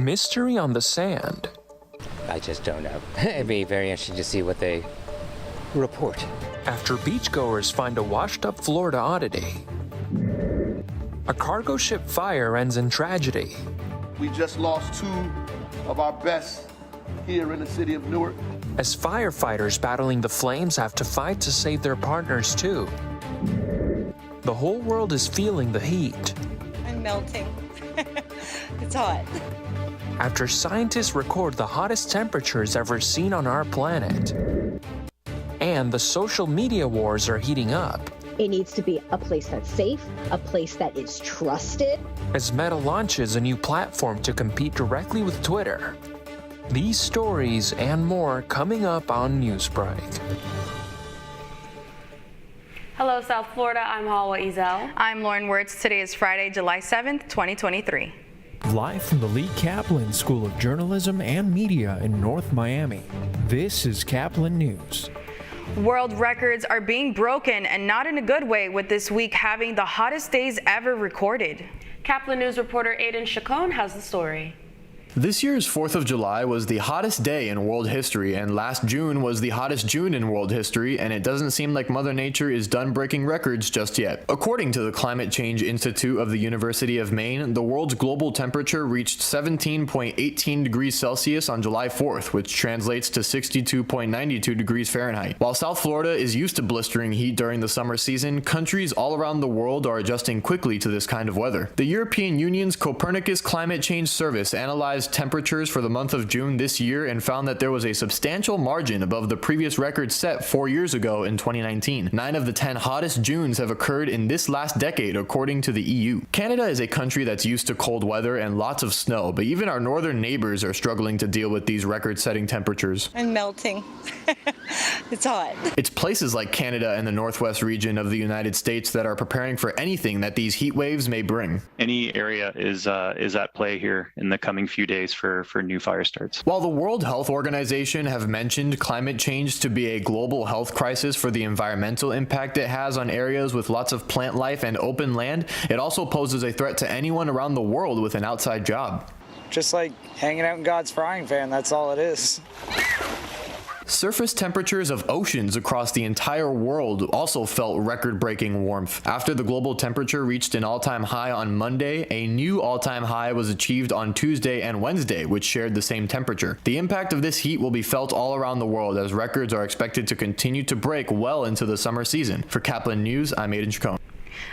Mystery on the sand. I just don't know. It'd be very interesting to see what they report. After beachgoers find a washed-up Florida oddity. A cargo ship fire ends in tragedy. We just lost 2 of our best here in the city of Newark. As firefighters battling the flames have to fight to save their partners too. The whole world is feeling the heat. I'm melting. It's hot. After scientists record the hottest temperatures ever seen on our planet. And the social media wars are heating up. It needs to be a place that's safe, a place that is trusted. As Meta launches a new platform to compete directly with Twitter. These stories and more coming up on Newsbreak. Hello, South Florida. I'm Halwa Ezel. I'm Lauren Wirtz. Today is Friday, July 7th, 2023. Live from the Lee Caplin School of Journalism and Media in North Miami, this is Caplin News. World records are being broken, and not in a good way, with this week having the hottest days ever recorded. Caplin News reporter Aiden Chacon has the story. This year's 4th of July was the hottest day in world history, and last June was the hottest June in world history, and it doesn't seem like Mother Nature is done breaking records just yet. According to the Climate Change Institute of the University of Maine, the world's global temperature reached 17.18 degrees Celsius on July 4th, which translates to 62.92 degrees Fahrenheit. While South Florida is used to blistering heat during the summer season, countries all around the world are adjusting quickly to this kind of weather. The European Union's Copernicus Climate Change Service analyzed temperatures for the month of June this year and found that there was a substantial margin above the previous record set 4 years ago in 2019. 9 of the 10 hottest Junes have occurred in this last decade, according to the EU. Canada is a country that's used to cold weather and lots of snow, but even our northern neighbors are struggling to deal with these record-setting temperatures. I'm melting. It's hot. It's places like Canada and the northwest region of the United States that are preparing for anything that these heat waves may bring. Any area is at play here in the coming few days for new fire starts. While the World Health Organization have mentioned climate change to be a global health crisis for the environmental impact it has on areas with lots of plant life and open land, it also poses a threat to anyone around the world with an outside job. Just like hanging out in God's frying pan, that's all it is. Surface temperatures of oceans across the entire world also felt record-breaking warmth. After the global temperature reached an all-time high on Monday, a new all-time high was achieved on Tuesday and Wednesday, which shared the same temperature. The impact of this heat will be felt all around the world as records are expected to continue to break well into the summer season. For Caplin News, I'm Aiden Chacon.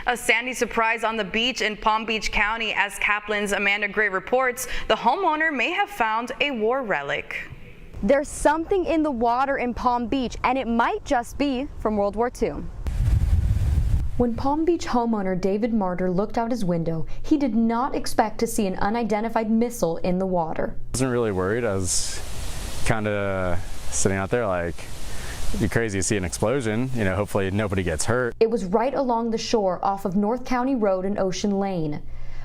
A sandy surprise on the beach in Palm Beach County. As Caplin's Amanda Gray reports, the homeowner may have found a war relic. There's something in the water in Palm Beach, and it might just be from World War II. When Palm Beach homeowner David Martyr looked out his window, he did not expect to see an unidentified missile in the water. I wasn't really worried. I was kind of sitting out there like, it'd be crazy to see an explosion. You know, hopefully nobody gets hurt. It was right along the shore off of North County Road and Ocean Lane.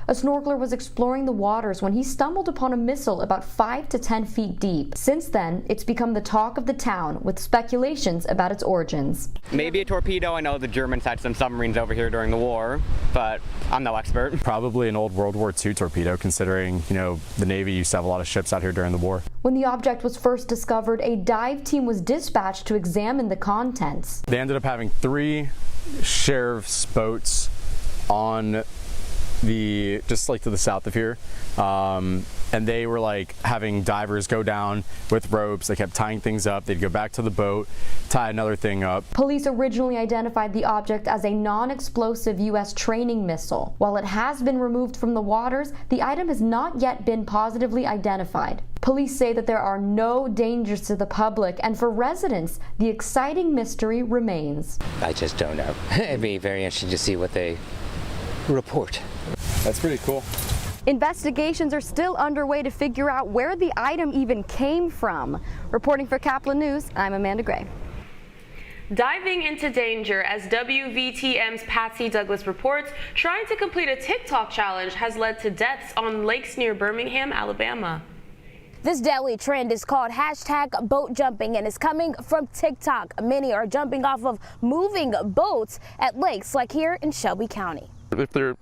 A snorkeler was exploring the waters when he stumbled upon a missile about 5 to 10 feet deep. Since then, it's become the talk of the town, with speculations about its origins. Maybe a torpedo. I know the Germans had some submarines over here during the war, but I'm no expert. Probably an old World War II torpedo, considering, you know, the Navy used to have a lot of ships out here during the war. When the object was first discovered, a dive team was dispatched to examine the contents. They ended up having 3 sheriff's boats on just like to the south of here, and they were like having divers go down with ropes. They kept tying things up. They'd go back to the boat, tie another thing up. Police originally identified the object as a non-explosive U.S. training missile. While it has been removed from the waters, the item has not yet been positively identified. Police say that there are no dangers to the public, and for residents, the exciting mystery remains. I just don't know. It'd be very interesting to see what they report. That's pretty cool. Investigations are still underway to figure out where the item even came from. Reporting for Caplin News, I'm Amanda Gray. Diving into danger, as WVTM's Patsy Douglas reports, trying to complete a TikTok challenge has led to deaths on lakes near Birmingham, Alabama. This deadly trend is called #boat jumping and is coming from TikTok. Many are jumping off of moving boats at lakes like here in Shelby County. if they're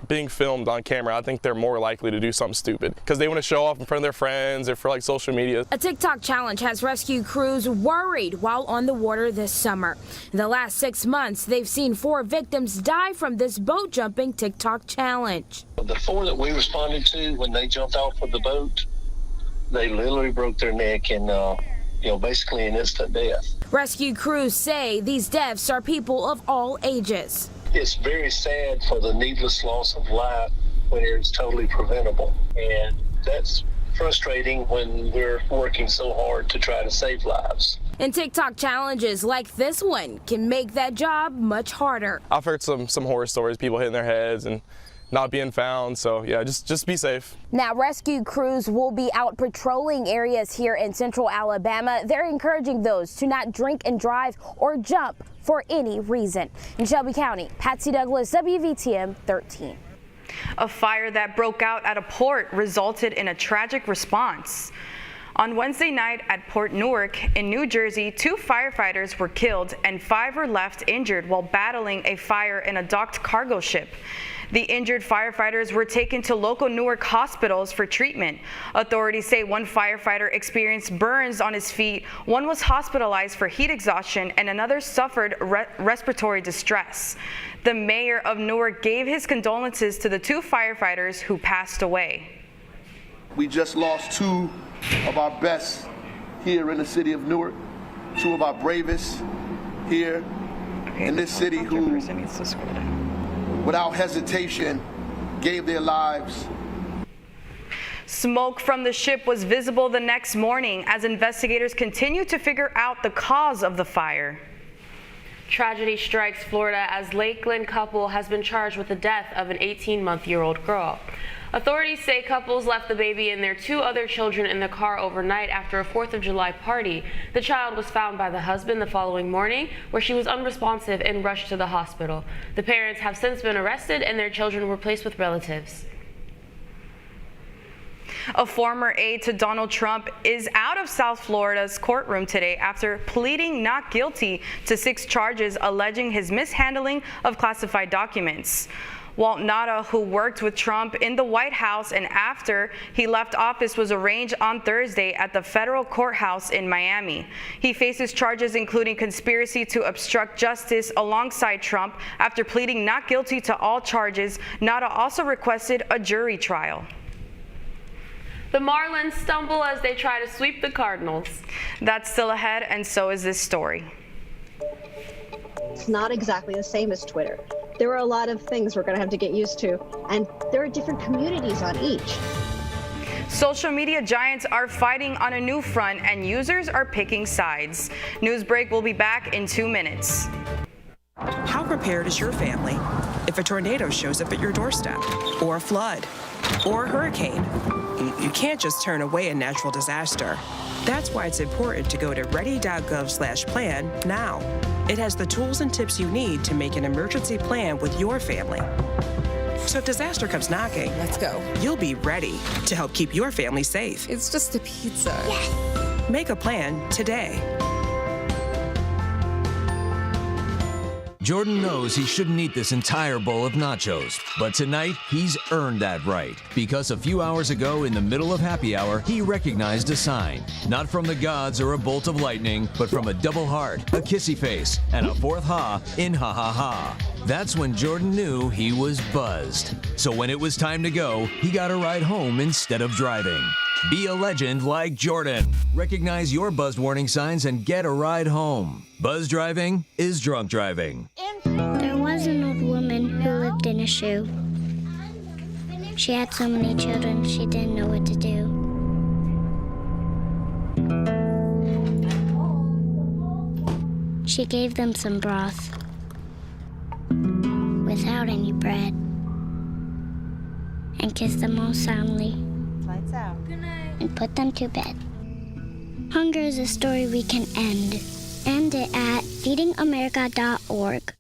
being filmed on camera, I think they're more likely to do something stupid because they want to show off in front of their friends or for like social media. A TikTok challenge has rescue crews worried while on the water this summer. In the last 6 months, they've seen 4 victims die from this boat jumping TikTok challenge. The 4 that we responded to when they jumped off of the boat, they literally broke their neck and basically an instant death. Rescue crews say these deaths are people of all ages. It's very sad for the needless loss of life when it's totally preventable. And that's frustrating when we're working so hard to try to save lives. And TikTok challenges like this one can make that job much harder. I've heard some horror stories, people hitting their heads and not being found, so yeah, just be safe. Now, rescue crews will be out patrolling areas here in central Alabama. They're encouraging those to not drink and drive or jump for any reason. In Shelby County, Patsy Douglas, WVTM 13. A fire that broke out at a port resulted in a tragic response. On Wednesday night at Port Newark in New Jersey, 2 firefighters were killed and 5 were left injured while battling a fire in a docked cargo ship. The injured firefighters were taken to local Newark hospitals for treatment. Authorities say 1 firefighter experienced burns on his feet, 1 was hospitalized for heat exhaustion, and another suffered respiratory distress. The mayor of Newark gave his condolences to the 2 firefighters who passed away. We just lost 2 of our best here in the city of Newark, 2 of our bravest here in this city who, without hesitation, gave their lives. Smoke from the ship was visible the next morning as investigators continue to figure out the cause of the fire. Tragedy strikes Florida as Lakeland couple has been charged with the death of an 18-month-old girl. Authorities say couples left the baby and their 2 other children in the car overnight after a 4th of July party. The child was found by the husband the following morning, where she was unresponsive and rushed to the hospital. The parents have since been arrested and their children were placed with relatives. A former aide to Donald Trump is out of South Florida's courtroom today after pleading not guilty to 6 charges alleging his mishandling of classified documents. Walt Nauta, who worked with Trump in the White House and after he left office, was arraigned on Thursday at the federal courthouse in Miami. He faces charges including conspiracy to obstruct justice alongside Trump. After pleading not guilty to all charges, Nauta also requested a jury trial. The Marlins stumble as they try to sweep the Cardinals. That's still ahead, and so is this story. It's not exactly the same as Twitter. There are a lot of things we're going to have to get used to, and there are different communities on each. Social media giants are fighting on a new front, and users are picking sides. Newsbreak will be back in 2 minutes. How prepared is your family if a tornado shows up at your doorstep, or a flood, or a hurricane? You can't just turn away a natural disaster. That's why it's important to go to ready.gov/plan now. It has the tools and tips you need to make an emergency plan with your family. So if disaster comes knocking, let's go. You'll be ready to help keep your family safe. It's just a pizza. Yes. Make a plan today. Jordan knows he shouldn't eat this entire bowl of nachos, but tonight he's earned that right because a few hours ago in the middle of happy hour, he recognized a sign, not from the gods or a bolt of lightning, but from a double heart, a kissy face, and a 4th ha in ha ha ha. That's when Jordan knew he was buzzed. So when it was time to go, he got a ride home instead of driving. Be a legend like Jordan. Recognize your buzzed warning signs and get a ride home. Buzz driving is drunk driving. There was an old woman who lived in a shoe. She had so many children, she didn't know what to do. She gave them some broth without any bread and kissed them all soundly. Lights out. Good night. And put them to bed. Hunger is a story we can end. End it at feedingamerica.org.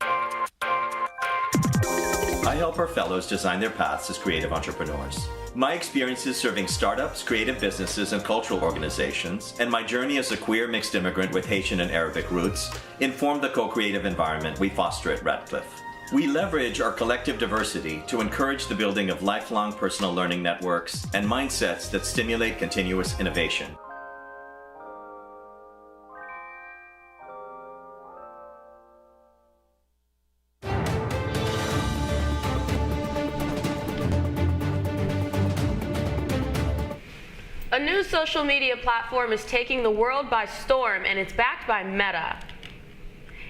I help our fellows design their paths as creative entrepreneurs. My experiences serving startups, creative businesses, and cultural organizations, and my journey as a queer mixed immigrant with Haitian and Arabic roots, inform the co-creative environment we foster at Radcliffe. We leverage our collective diversity to encourage the building of lifelong personal learning networks and mindsets that stimulate continuous innovation. A new social media platform is taking the world by storm, and it's backed by Meta.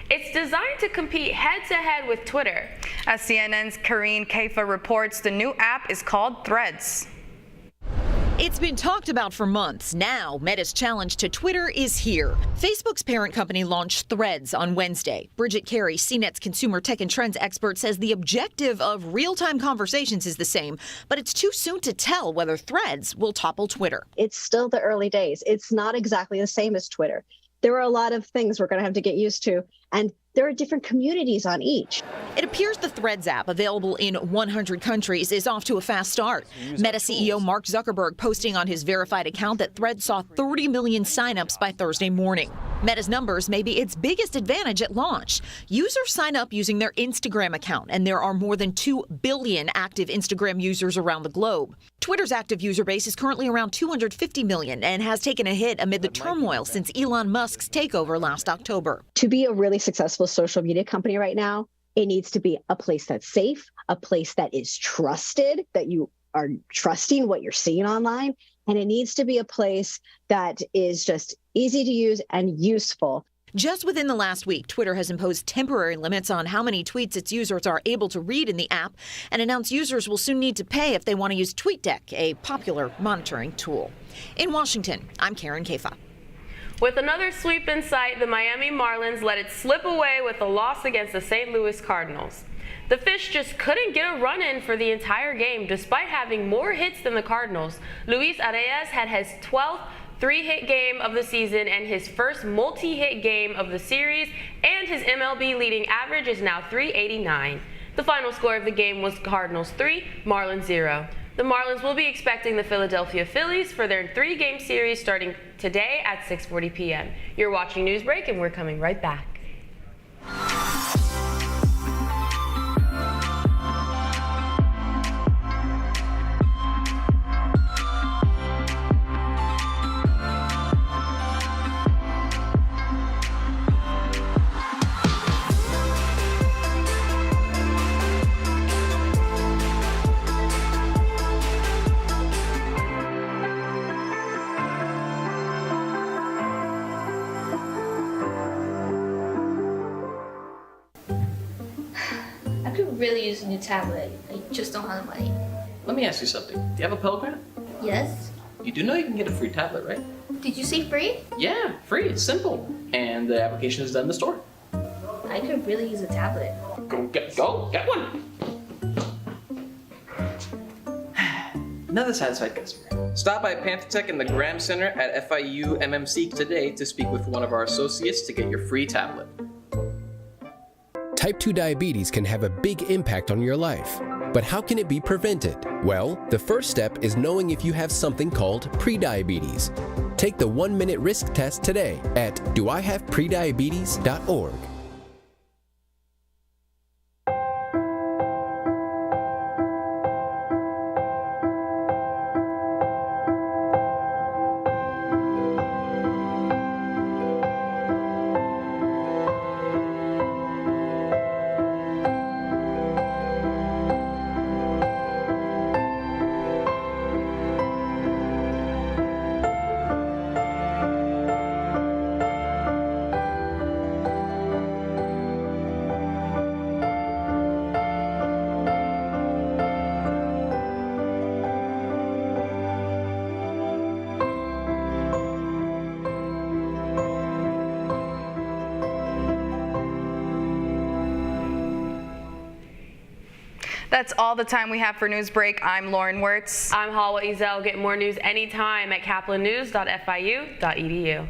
It's designed to compete head-to-head with Twitter. As CNN's Karine Kaifa reports, the new app is called Threads. It's been talked about for months. Now, Meta's challenge to Twitter is here. Facebook's parent company launched Threads on Wednesday. Bridget Carey, CNET's consumer tech and trends expert, says the objective of real-time conversations is the same, but it's too soon to tell whether Threads will topple Twitter. It's still the early days. It's not exactly the same as Twitter. There are a lot of things we're going to have to get used to, and there are different communities on each. It appears the Threads app, available in 100 countries, is off to a fast start. Meta CEO Mark Zuckerberg posting on his verified account that Threads saw 30 million signups by Thursday morning. Meta's numbers may be its biggest advantage at launch. Users sign up using their Instagram account, and there are more than 2 billion active Instagram users around the globe. Twitter's active user base is currently around 250 million and has taken a hit amid the turmoil since Elon Musk's takeover last October. To be a really successful social media company right now, it needs to be a place that's safe, a place that is trusted, that you are trusting what you're seeing online, and it needs to be a place that is just easy to use and useful. Just within the last week, Twitter has imposed temporary limits on how many tweets its users are able to read in the app and announced users will soon need to pay if they want to use TweetDeck, a popular monitoring tool. In Washington, I'm Karen Kaifa. With another sweep in sight, the Miami Marlins let it slip away with a loss against the St. Louis Cardinals. The Fish just couldn't get a run in for the entire game despite having more hits than the Cardinals. Luis Arias had his 12th three-hit game of the season and his first multi-hit game of the series, and his MLB leading average is now .389. The final score of the game was Cardinals 3, Marlins 0. The Marlins will be expecting the Philadelphia Phillies for their 3-game series starting today at 6:40 p.m. You're watching Newsbreak, and we're coming right back. I could really use a new tablet. I just don't have the money. Let me ask you something. Do you have a Pell Grant? Yes? You do know you can get a free tablet, right? Did you say free? Yeah, free. It's simple. And the application is done in the store. I could really use a tablet. Go get one. Another satisfied customer. Stop by Panthetech in the Graham Center at FIU MMC today to speak with one of our associates to get your free tablet. Type 2 diabetes can have a big impact on your life. But how can it be prevented? Well, the first step is knowing if you have something called prediabetes. Take the 1-minute risk test today at doihaveprediabetes.org. That's all the time we have for Newsbreak. I'm Lauren Wirtz. I'm Halwa Ezel. Get more news anytime at caplinnews.fiu.edu.